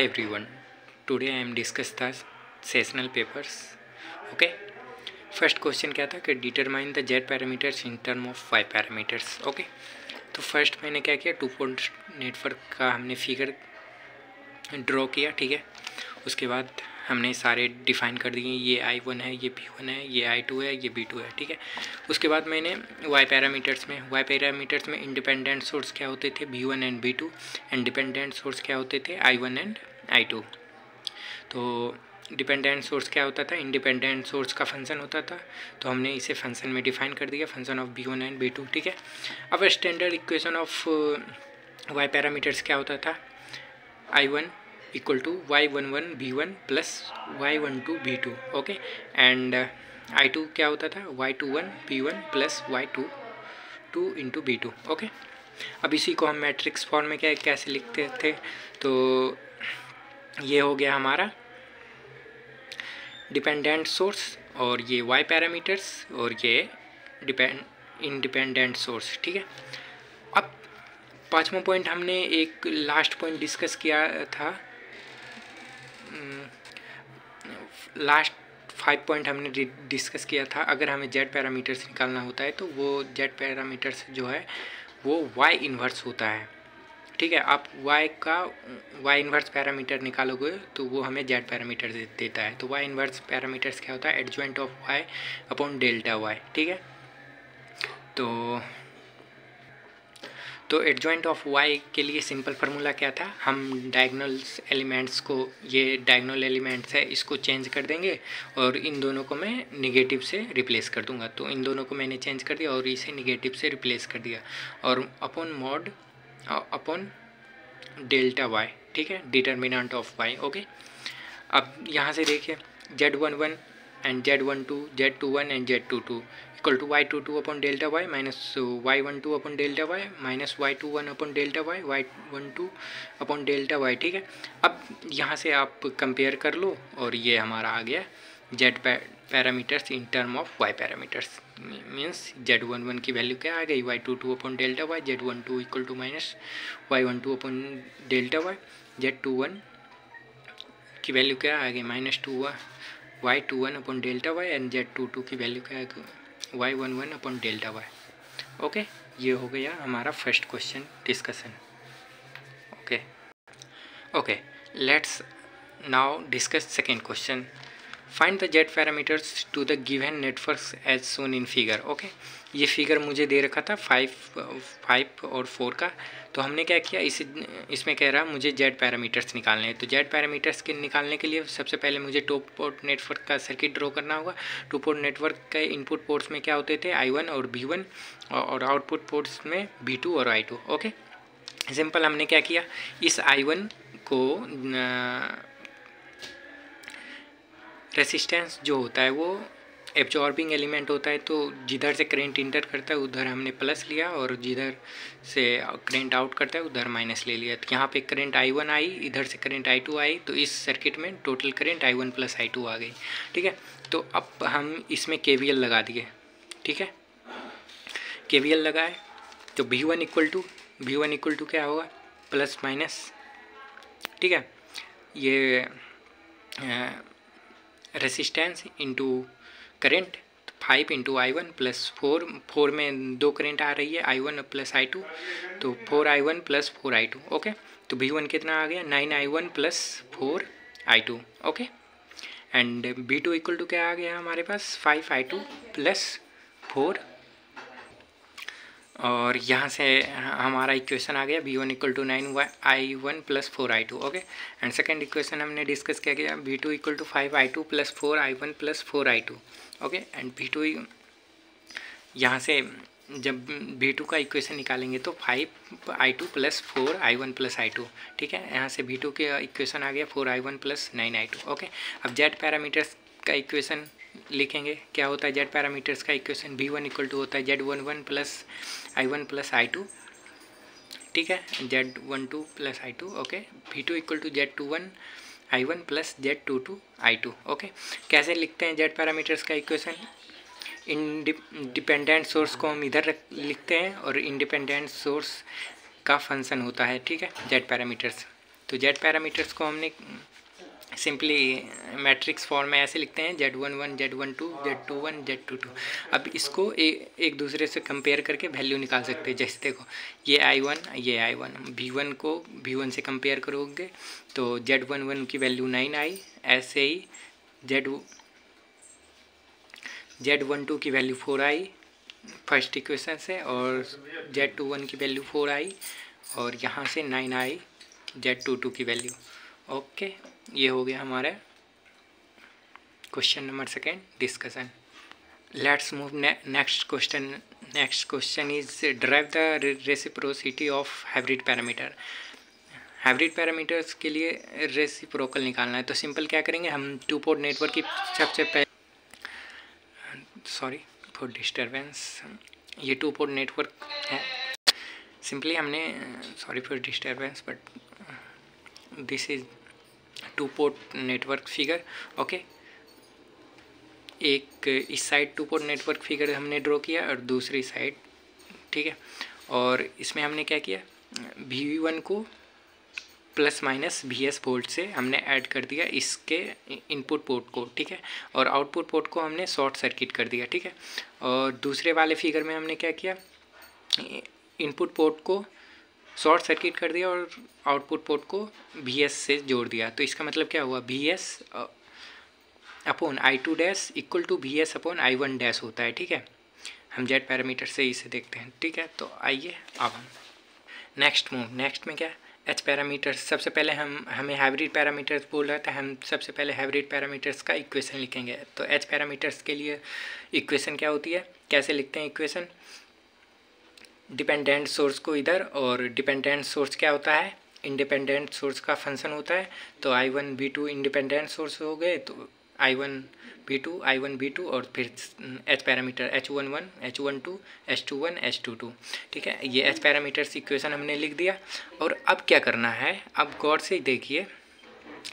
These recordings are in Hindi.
Everyone, today I am discuss the seasonal papers. Okay, first question क्या था कि determine the Z parameters in term of Y parameters. Okay, तो फर्स्ट मैंने क्या किया, टू पोर्ट नेटवर्क का हमने फिगर ड्रॉ किया. ठीक है, उसके बाद हमने सारे डिफ़ाइन कर दिए, ये I1 है, ये P1 है, ये I2 है, ये B2 है. ठीक है, उसके बाद मैंने वाई पैरामीटर्स में इंडिपेंडेंट सोर्स क्या होते थे, B1 and B2, and dependent source क्या होते थे, I1 एंड I2. तो डिपेंडेंट सोर्स क्या होता था, इंडिपेंडेंट सोर्स का फंक्शन होता था, तो हमने इसे फंक्शन में डिफाइन कर दिया, function of B1 and B2. ठीक है, अब standard equation of Y parameters क्या होता था, I1 equal to Y11 B1 plus Y12 B2. Okay, and I2 क्या होता था, Y21 B1 plus Y22 into B2. Okay, अब इसी को हम मैट्रिक्स फॉर्म में कैसे लिखते थे, तो ये हो गया हमारा डिपेंडेंट सोर्स, और ये वाई पैरामीटर्स, और ये इंडिपेंडेंट सोर्स. ठीक है, अब पाँचवा पॉइंट हमने एक लास्ट पॉइंट डिस्कस किया था, लास्ट 5 पॉइंट हमने डिस्कस किया था. अगर हमें जेड पैरामीटर्स निकालना होता है तो वो जेड पैरामीटर्स जो है वो वाई इन्वर्स होता है. ठीक है, आप वाई इन्वर्स पैरामीटर निकालोगे तो वो हमें जेड पैरामीटर देता है. तो वाई इन्वर्स पैरामीटर्स क्या होता है, adjoint of Y upon delta Y. ठीक है, तो एडजॉइंट ऑफ वाई के लिए सिंपल फार्मूला क्या था, हम डायगोनल एलिमेंट्स को, ये डायगोनल एलिमेंट्स है, इसको चेंज कर देंगे और इन दोनों को मैं निगेटिव से रिप्लेस कर दूंगा. तो इन दोनों को मैंने चेंज कर दिया और इसे निगेटिव से रिप्लेस कर दिया, और अपॉन डेल्टा वाई. ठीक है, डिटर्मिनेंट ऑफ वाई. ओके, अब यहाँ से देखिए, Z11 and Z12, Z21 and Z22 equal to Y22 upon delta Y minus Y12 upon delta Y minus Y21 upon delta Y, Y12 upon delta Y. ठीक है, अब यहाँ से आप कंपेयर कर लो और ये हमारा आ गया Z parameters in term of Y parameters. Means Z11 की वैल्यू क्या आ गई, Y22 upon delta Y, Z12 equal to minus Y12 upon delta Y, Z21 की वैल्यू क्या आ गई, -2 Y21 upon delta Y, and Z22 की वैल्यू क्या है, Y11 upon delta Y. Okay, ये हो गया हमारा first question discussion. Okay, let's now discuss second question. Find the Z parameters to the given networks as shown in figure. Okay, ये फिगर मुझे दे रखा था 5 और 4 का. तो हमने क्या किया, इसमें कह रहा मुझे जेड पैरामीटर्स निकालने हैं. तो जेड पैरामीटर्स के निकालने के लिए सबसे पहले मुझे टू पोर्ट नेटवर्क का सर्किट ड्रॉ करना होगा. टू पोर्ट नेटवर्क के इनपुट पोर्ट्स में क्या होते थे, I1 और B1, और आउटपुट पोर्ट्स में B2 और I2. ओके, सिंपल हमने क्या किया, इस I1 को रेसिस्टेंस जो होता है वो एब्जॉर्बिंग एलिमेंट होता है, तो जिधर से करंट इंटर करता है उधर हमने प्लस लिया, और जिधर से करंट आउट करता है उधर माइनस ले लिया. तो यहाँ पे करंट I1 आई, इधर से करंट I2 आई, तो इस सर्किट में total current I1 plus I2 आ गई. ठीक है, तो अब हम इसमें KVL लगा दिए. ठीक है, KVL लगाए तो V1 इक्वल टू क्या होगा, प्लस माइनस. ठीक है, ये resistance into current, 5 into I1 plus 4 में 2 करेंट आ रही है, I1 प्लस I2, तो 4I1 प्लस 4I2. ओके, तो V1 कितना आ गया, 9I1 plus 4I2. Okay, and B2 equal to क्या आ गया हमारे पास, 5I2 प्लस 4, और यहाँ से हमारा इक्वेशन आ गया V1 equal to 9I1 plus 4I2. Okay, and second equation हमने डिस्कस किया गया, B2 equal to 5I2 plus 4I1 plus 4I2. Okay, and B2 यहाँ से जब B2 का इक्वेशन निकालेंगे तो 5I2 plus 4I1 plus I2. ठीक है, यहाँ से B2 के इक्वेशन आ गया 4I1 प्लस 9I2. ओके, अब जेड पैरामीटर्स का इक्वेशन लिखेंगे. क्या होता है जेड पैरामीटर्स का इक्वेशन, V1 इक्वल टू होता है Z11 plus I1 plus I2. ठीक है, Z12 plus I2. Okay, V2 equal to Z21 I1 plus Z22 I2. Okay, कैसे लिखते हैं जेड पैरामीटर्स का इक्वेशन, इंडिपेंडेंट सोर्स को हम इधर लिखते हैं और इंडिपेंडेंट सोर्स का फंक्शन होता है. ठीक है, जेड पैरामीटर्स. तो जेड पैरामीटर्स को हमने सिंपली मैट्रिक्स फॉर्म में ऐसे लिखते हैं Z11 Z12 Z21 Z22। अब इसको एक दूसरे से कंपेयर करके वैल्यू निकाल सकते हैं। जैसे देखो ये I1 V1 को V1 से कंपेयर करोगे तो Z11 की वैल्यू 9 आई, ऐसे ही Z12 की वैल्यू 4 आई फर्स्ट इक्वेशन से, और Z21 की वैल्यू 4 आई, और यहाँ से 9 आई Z22 की वैल्यू। ओके, ये हो गया हमारा question number 2 discussion. Let's move next question. Next question is drive the reciprocity of hybrid parameter. Hybrid parameters के लिए रेसिप्रोकल निकालना है। तो सिंपल क्या करेंगे, हम टू पोर्ट नेटवर्क की सबसे पहले, सॉरी फॉर डिस्टर्बेंस, ये टू पोर्ट नेटवर्क है। सिंपली हमने, sorry for disturbance, but this is two port network figure. Okay, एक इस side two port network figure हमने ड्रॉ किया और दूसरी साइड, ठीक है। और इसमें हमने क्या किया, V1 को प्लस माइनस VS वोल्ट से हमने ऐड कर दिया इसके इनपुट पोर्ट को, ठीक है, और आउटपुट पोर्ट को हमने शॉर्ट सर्किट कर दिया, ठीक है। और दूसरे वाले फिगर में हमने क्या किया, इनपुट पोर्ट को शॉर्ट सर्किट कर दिया और आउटपुट पोर्ट को VS से जोड़ दिया। तो इसका मतलब क्या हुआ, VS upon I2 dash equal to VS upon I1 dash होता है, ठीक है। हम जेड पैरामीटर से इसे देखते हैं, ठीक है। तो आइए अब हम नेक्स्ट में क्या, एच पैरामीटर्स। सबसे पहले हमें हाइब्रिड पैरामीटर्स बोल रहा था, हम सबसे पहले हाइब्रिड पैरामीटर्स का इक्वेशन लिखेंगे। तो एच पैरामीटर्स के लिए इक्वेशन क्या होती है, कैसे लिखते हैं इक्वेशन, डिपेंडेंट सोर्स को इधर, और डिपेंडेंट सोर्स क्या होता है, इंडिपेंडेंट सोर्स का फंक्शन होता है। तो I1 V2 इंडिपेंडेंट सोर्स हो गए, तो I1 V2 और फिर H parameter H11 H12 H21 H22, ठीक है। ये एच पैरामीटर्स इक्वेशन हमने लिख दिया। और अब क्या करना है, अब गौर से देखिए,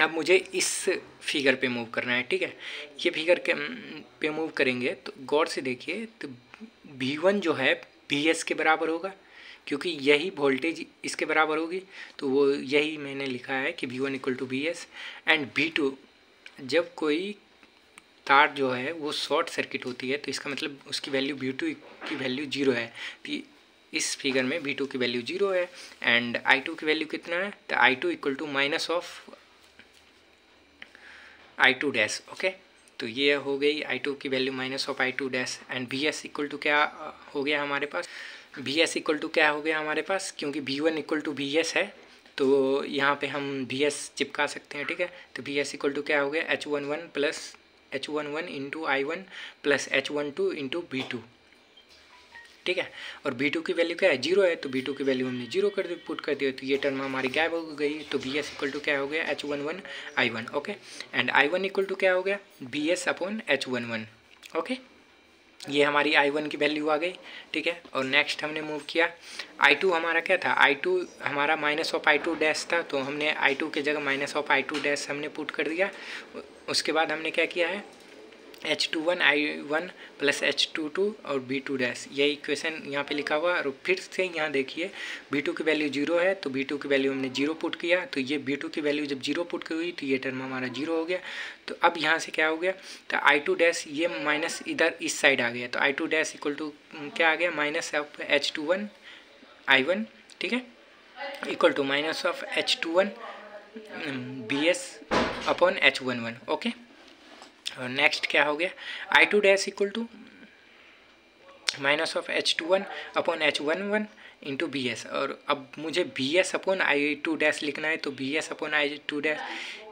अब मुझे इस फिगर पे मूव करना है, ठीक है। ये फिगर पे मूव करेंगे तो गौर से देखिए, तो V1 जो है VS के बराबर होगा, क्योंकि यही वोल्टेज इसके बराबर होगी। तो वो यही मैंने लिखा है कि V1 equal to VS। And V2, जब कोई तार जो है वो शॉर्ट सर्किट होती है तो इसका मतलब उसकी वैल्यू V2 की वैल्यू 0 है। तो इस फिगर में V2 की वैल्यू 0 है। एंड I2 की वैल्यू कितना है, तो I2 equal to minus of I2 dash. Okay, तो ये हो गई I2 की value minus of I2 dash. And VS equal to क्या हो गया हमारे पास, VS इक्वल टू क्या हो गया हमारे पास, क्योंकि V1 इक्वल टू VS है तो यहाँ पे हम VS चिपका सकते हैं, ठीक है। तो VS इक्वल टू क्या हो गया, H11 plus H11 into I1 plus H12 into V2, ठीक है। और V2 की वैल्यू क्या है, 0 है, तो V2 की वैल्यू हमने 0 कर दी, पुट कर दिया, तो ये टर्म हमारी गायब हो गई। तो VS इक्वल टू क्या हो गया, H11 I1। Okay, and I1 equal to क्या हो गया, VS अपॉन H11। ओके, ये हमारी I1 की वैल्यू आ गई, ठीक है। और नेक्स्ट हमने मूव किया, I2 हमारा क्या था, I2 हमारा माइनस ऑफ I2 डैश था, तो हमने I2 की जगह माइनस ऑफ I2 डैश हमने पुट कर दिया। उसके बाद हमने क्या किया है, H21 I1 प्लस H22 और V2 डैश, यही इक्वेशन यहाँ पे लिखा हुआ। और फिर से यहाँ देखिए V2 की वैल्यू 0 है, तो V2 की वैल्यू हमने 0 पुट किया, तो ये V2 की वैल्यू जब 0 पुट हुई तो ये टर्म हमारा 0 हो गया। तो अब यहाँ से क्या हो गया, तो I2 डैश ये माइनस इधर इस साइड आ गया, तो I2 डैश इक्वल टू क्या आ गया, माइनस ऑफ H21 I1, ठीक है, equal to minus of H21 BS upon H11। Okay, और नेक्स्ट क्या हो गया, I2 dash equal to minus of H21 upon H11 into BS। और अब मुझे BS अपॉन I2 डैश लिखना है, तो BS अपॉन I2 डैश,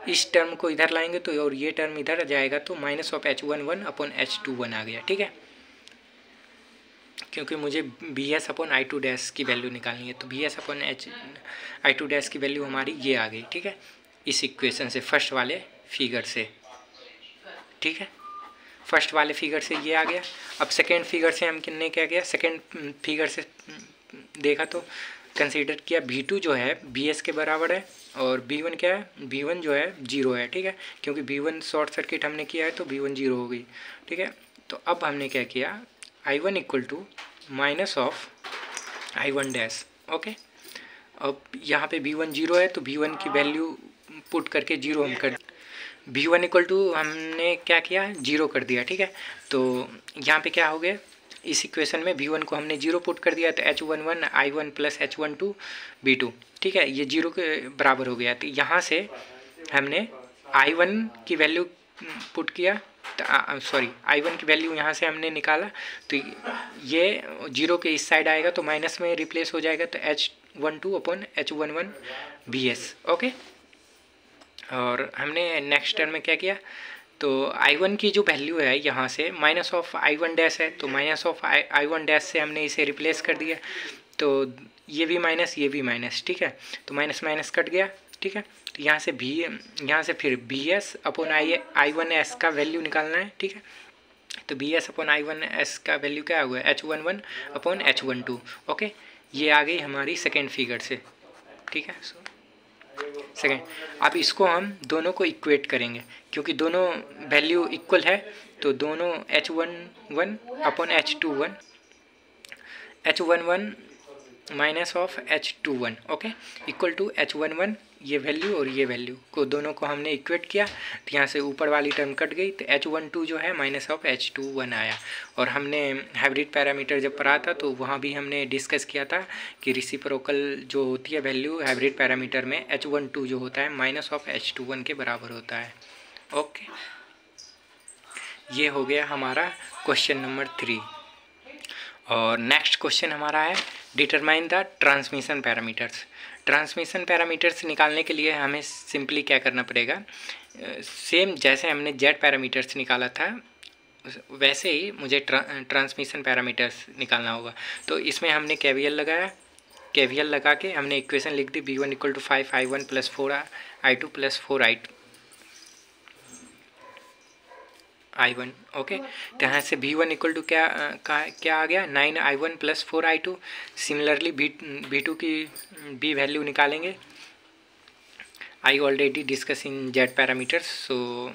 इस टर्म को इधर लाएंगे तो और ये टर्म इधर आ जाएगा, तो minus of H11 upon H21 आ गया, ठीक है, क्योंकि मुझे BS अपॉन I2 डैश की वैल्यू निकालनी है। तो BS अपॉन I2 डैश की वैल्यू हमारी ये आ गई, ठीक है, इस इक्वेशन से, फर्स्ट वाले फिगर से, ठीक है, फर्स्ट वाले फिगर से ये आ गया। अब सेकेंड फिगर से हम कितने क्या किया, सेकेंड फिगर से देखा तो कंसीडर किया V2 जो है BS के बराबर है, और V1 क्या है, V1 जो है 0 है, ठीक है, क्योंकि V1 शॉर्ट सर्किट हमने किया है तो V1 0 हो गई, ठीक है। तो अब हमने क्या किया, I1 equal to minus of I1 dash. Okay, अब यहाँ पे V1 0 है तो V1 की वैल्यू पुट करके 0 हम कर V1 इक्वल टू हमने क्या किया 0 कर दिया, ठीक है। तो यहाँ पे क्या हो गया, इस इक्वेशन में V1 को हमने 0 पुट कर दिया तो H11 I1 plus H12 V2, ठीक है, ये 0 के बराबर हो गया। तो यहाँ से हमने I1 की वैल्यू पुट किया, सॉरी I1 की वैल्यू यहाँ से हमने निकाला तो ये 0 के इस साइड आएगा तो माइनस में रिप्लेस हो जाएगा तो H12 upon H11 VS, okay. और हमने नेक्स्ट टर्म में क्या किया, तो I1 की जो वैल्यू है यहाँ से माइनस ऑफ I1 डैश है तो माइनस ऑफ I1 डैश से हमने इसे रिप्लेस कर दिया, तो ये भी माइनस ये भी माइनस, ठीक है, तो माइनस माइनस कट गया, ठीक है। तो यहाँ से फिर BS अपॉन I1S का वैल्यू निकालना है, ठीक है। तो BS अपॉन I1S का वैल्यू क्या हुआ है H11 अपॉन H12, ओके। ये आ गई हमारी सेकेंड फिगर से, ठीक है। सेकेंड, अब इसको हम दोनों को इक्वेट करेंगे क्योंकि दोनों वैल्यू इक्वल है तो दोनों H11 upon H11 minus of H21, okay, equal to H11 ये वैल्यू और ये वैल्यू को दोनों को हमने इक्वेट किया तो यहाँ से ऊपर वाली टर्म कट गई तो H12 जो है माइनस ऑफ H21 आया। और हमने हाइब्रिड पैरामीटर जब पढ़ा था तो वहाँ भी हमने डिस्कस किया था कि रिसिप्रोकल जो होती है वैल्यू हाइब्रिड पैरामीटर में H12 जो होता है माइनस ऑफ H21 के बराबर होता है, ओके। ये हो गया हमारा क्वेश्चन नंबर 3। और नेक्स्ट क्वेश्चन हमारा है determine the transmission parameters. Transmission parameters निकालने के लिए हमें सिंपली क्या करना पड़ेगा, सेम जैसे हमने जेड पैरामीटर्स निकाला था वैसे ही मुझे ट्रांसमिशन पैरामीटर्स निकालना होगा। तो इसमें हमने केवीएल लगाया, केवीएल लगा के हमने इक्वेशन लिख दी V1 equal to 5I1 plus 4I2 plus 4I1, okay. तो यहाँ से V1 इक्वल टू क्या आ गया 9I1 plus 4I2। Similarly V2 की भी वैल्यू निकालेंगे, I already discuss in Z parameters so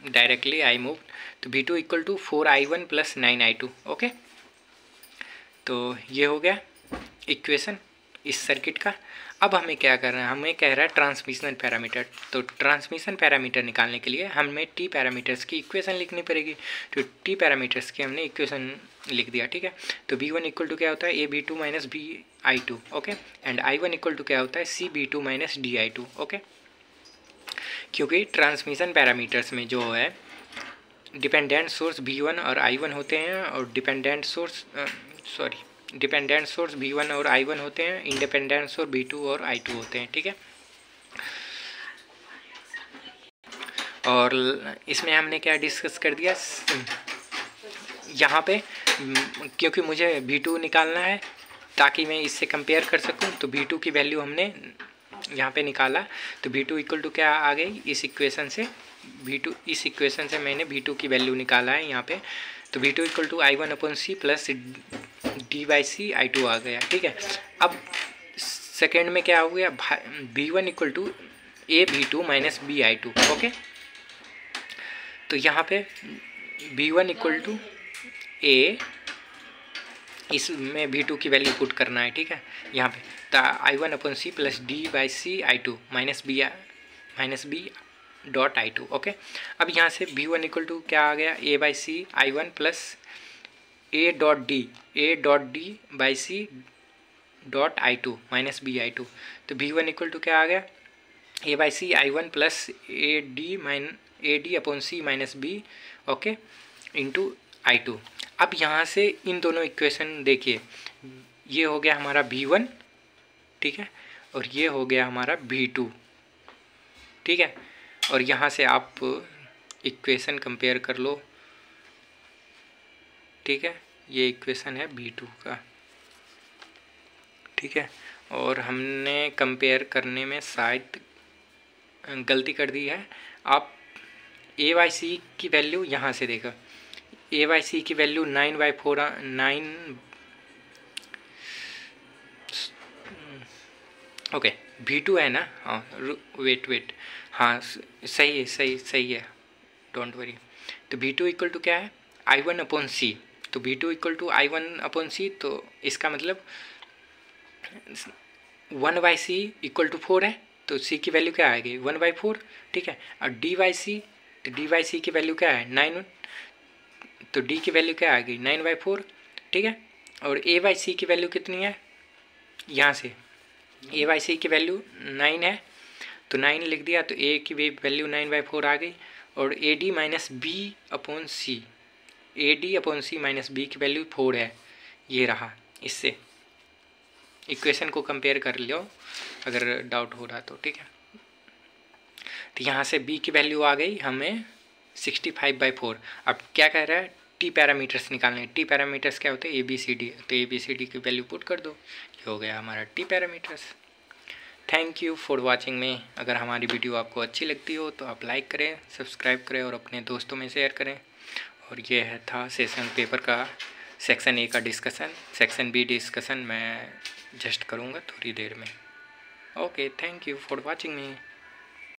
directly I move. तो V2 equal to 4I1 plus 9I2, okay. तो ये हो गया इक्वेशन इस सर्किट का। अब हमें क्या करना है, हमें कह रहा है ट्रांसमिशन पैरामीटर। तो ट्रांसमिशन पैरामीटर निकालने के लिए हमें टी पैरामीटर्स की इक्वेशन लिखनी पड़ेगी। तो टी पैरामीटर्स की हमने इक्वेशन लिख दिया, ठीक है। तो V1 इक्वल टू क्या होता है AB2 minus BI2, okay. And I1 equal to क्या होता है CB2 माइनस DI2, ओके। क्योंकि ट्रांसमिशन पैरामीटर्स में जो है डिपेंडेंट सोर्स V1 और I1 होते हैं और डिपेंडेंट सोर्स V1 और I1 होते हैं, इंडिपेंडेंट सोर्स V2 और I2 होते हैं, ठीक है। और इसमें हमने क्या डिस्कस कर दिया, यहाँ पे क्योंकि मुझे V2 निकालना है ताकि मैं इससे कंपेयर कर सकूँ, तो V2 की वैल्यू हमने यहाँ पे निकाला। तो V2 इक्वल टू क्या आ गई इस इक्वेशन से, इस इक्वेशन से मैंने V2 की वैल्यू निकाला है यहाँ पे। तो V2 equal to I1 upon C plus D/C I2 आ गया, ठीक है। अब सेकेंड में क्या हो गया, V1 equal to AB2 minus BI2, okay. तो यहाँ पे V1 इक्वल टू A, इसमें V2 की वैल्यू पुट करना है, ठीक है। यहाँ पे तो I1 upon C plus D/C I2 minus B dot I2, okay. अब यहाँ से V1 इक्वल टू क्या आ गया A/C I1 plus A dot D by C dot I2 minus BI2। तो V1 इक्वल टू क्या आ गया A/C I1 plus AD upon C minus B, okay, into I2। अब यहाँ से इन दोनों इक्वेशन देखिए, ये हो गया हमारा V1, ठीक है, और ये हो गया हमारा V2, ठीक है। और यहाँ से आप इक्वेशन कंपेयर कर लो, ठीक है, ये इक्वेशन है V2 का, ठीक है। और हमने कंपेयर करने में शायद गलती कर दी है। आप A/C की वैल्यू यहाँ से देखा, A/C की वैल्यू 9/4 ओके V2 है ना, हाँ वेट हाँ सही है, डोंट वरी। तो V2 इक्वल टू क्या है I1 अपॉन C। तो V2 equal to I1 upon C, तो इसका मतलब 1/c इक्वल टू 4 है, तो c की वैल्यू क्या आएगी 1/4, ठीक है। और d/c, तो d/c की वैल्यू क्या है 9, तो d की वैल्यू क्या आएगी 9/4, ठीक है। और a/c की वैल्यू कितनी है, यहाँ से a/c की वैल्यू 9 है, तो 9 लिख दिया, तो a की वैल्यू 9/4 आ गई। और AD माइनस बी अपॉन सी, AD/c माइनस बी की वैल्यू 4 है, ये रहा। इससे इक्वेशन को कंपेयर कर लो अगर डाउट हो रहा तो, ठीक है। तो यहाँ से b की वैल्यू आ गई हमें 65/4। अब क्या कह रहा है, टी पैरामीटर्स निकालने। टी पैरामीटर्स क्या होते हैं ABCD, तो ABCD की वैल्यू पुट कर दो, ये हो गया हमारा T parameters. Thank you for watching में। अगर हमारी वीडियो आपको अच्छी लगती हो तो आप लाइक करें, सब्सक्राइब करें और अपने दोस्तों में शेयर करें। और ये था सेशन पेपर का सेक्शन A का डिस्कशन। सेक्शन B डिस्कशन मैं जस्ट करूँगा थोड़ी देर में। Okay, thank you for watching me.